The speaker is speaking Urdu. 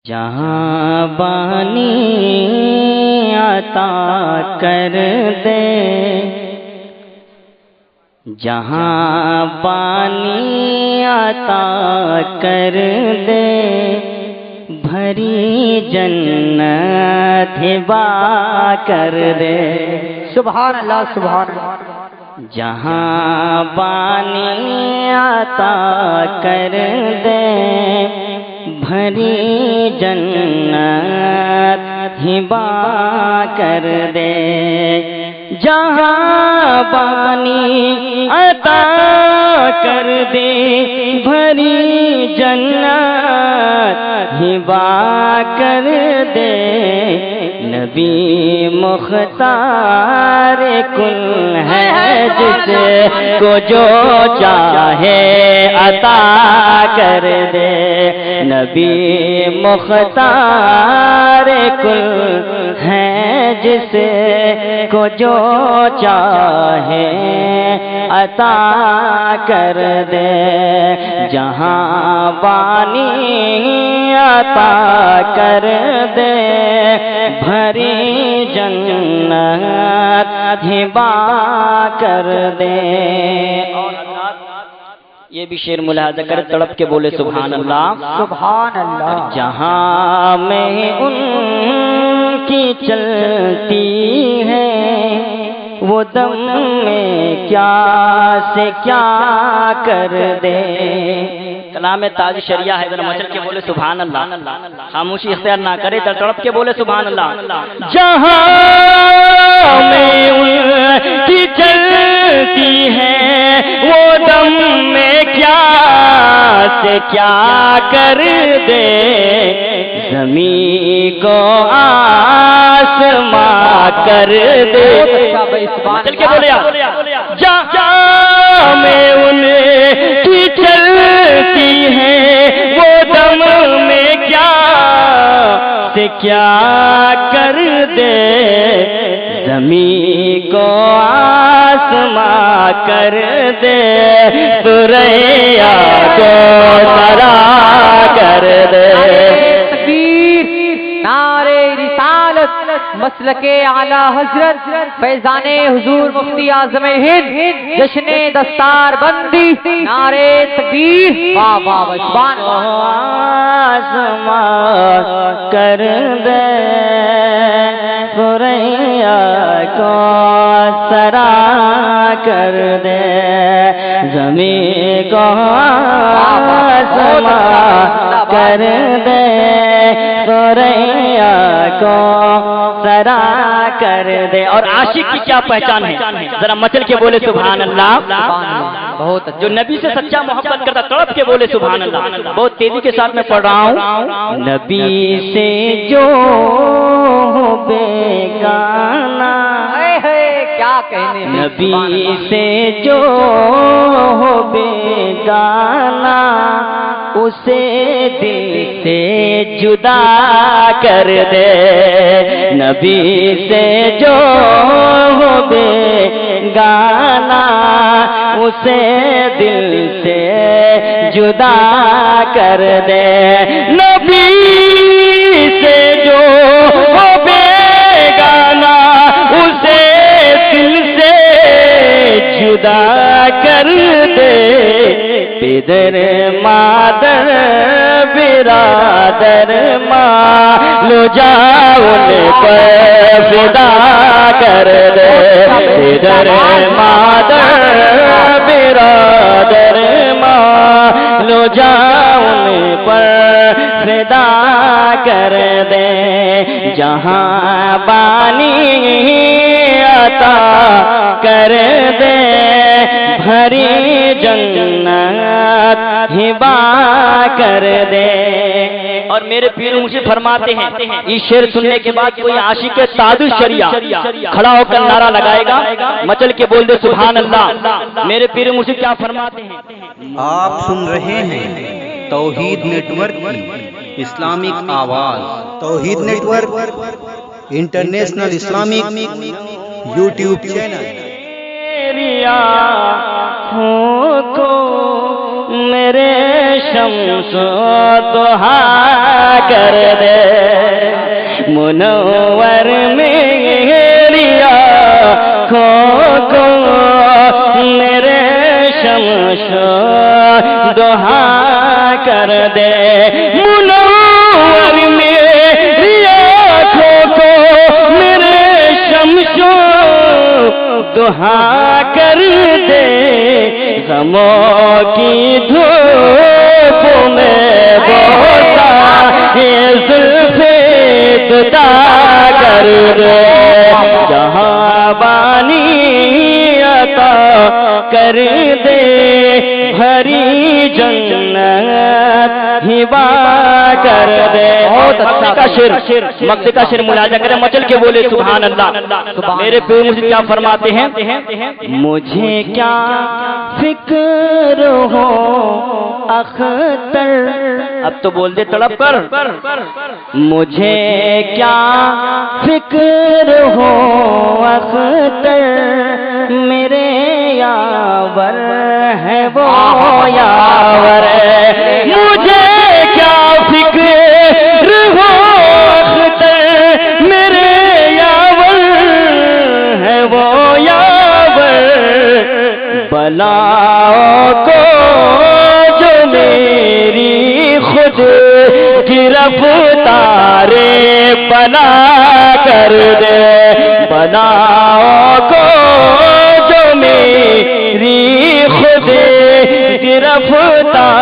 جہاں بانی عطا کر دے، جہاں بانی عطا کر دے، بھری جنت ہبا کر دے۔ سبحان اللہ سبحان اللہ۔ جہاں بانی عطا کر دے، بھری جنت ہبا کر دے۔ جہاں بانی عطا کر دے، بھری جنت ہبا کر دے۔ نبی مختار کل ہے، جس کو جو چاہے عطا کر دے۔ نبی مختار کل ہے، جس کو جو چاہے عطا کر دے۔ جہاں بانی عطا کر دے، بھری جنت ہبا کر دے۔ اور یہ بھی شعر ملاحظہ کر، تڑپ کے بولے سبحان اللہ سبحان اللہ۔ جہاں میں ان کی چلتی ہے، وہ دم میں کیا سے کیا کر دے۔ کلام تاج شریعہ ہے، ذرا مچل کے بولے سبحان اللہ۔ خاموشی اختیار نہ کرے، تڑپ کے بولے سبحان اللہ۔ جہاں میں ان کی چلتی ہے، وہ دم میں کیا سے کیا کر دے۔ زمین کو آسماں کر دے۔ چل کے بولے جہاں میں ان کی چلتی ہے، وہ دم میں کیا سے کیا کر دے۔ زمین کو آسماں کر دے، سریا کو سرا کر دے۔ نعرے رسالت، مسلک اعلی حضرت فیضان حضور مفتی اعظم ہند، جشن دستار بندی، نعرے تکبیر، واہ واہ سبحان آسماں کر دے، سریا کو سرا کر دے۔ زمین کو آسماں کر دے، سریا کو سرا کر دے۔ اور عاشق کی کیا پہچان ہے، ذرا مچل کے بولے سبحان اللہ۔ بہت اچھا۔ جو نبی سے سچا محبت کرتا، تڑپ کے بولے سبحان اللہ۔ بہت تیزی کے ساتھ میں پڑھ رہا ہوں۔ نبی سے جو بیگانہ، کیا کہنے، نبی سے جو بیگانہ، اسے دل سے جدا کر دے۔ نبی سے جو بیگانہ، اسے دل سے جدا کر دے۔ نبی سے جو بیگانہ، اسے دل سے جدا کر دے۔ پدر مادر برادر ماں لو جاؤ ان پر فدا کر دے۔ پدر مادر برادر ماں لو جاؤ ان پر فدا کر دے۔ جہاں بانی عطا کر دے، بھری جنت ہبا کر دے۔ اور میرے پیر مجھے فرماتے ہیں، یہ شعر سننے کے بعد کوئی عاشق تاج شریعہ کھڑا ہو کر نعرہ لگائے گا، مچل کے بول دے سبحان اللہ۔ میرے پیر مجھے کیا فرماتے ہیں؟ آپ سن رہے ہیں توحید نیٹ ورک کی اسلامک آواز۔ Tawheed network international Islamic YouTube channel. کو میرے شمس ضحا کر دے منور میری آنکھوں کو میرے شمس ضحا کر دے منور میری آنکھوں کو میرے شمس ضحا کر دے غموں کی دھوپ میں بوسا یہ زلف جدا کر دے جہاں بانی عطا کر دے بھری جنت ہبا کر دے. بہت اچھا کا شعر مقصد کا شعر ملاحظہ کریں مچل کے بولے سبحان اللہ. میرے پیر مجھے کیا فرماتے ہیں مجھے کیا فکر ہو اختر اب تو بول دے تڑپ کر مجھے کیا فکر ہو اختر میرے یاور ہے وہ یاور مجھے کیا فکر ہو اختر میرے یاور ہے وہ یاور بلاؤں کو جو میری خود گرفتار بنا کر دے بلاؤں کو جو میری خود گرفتار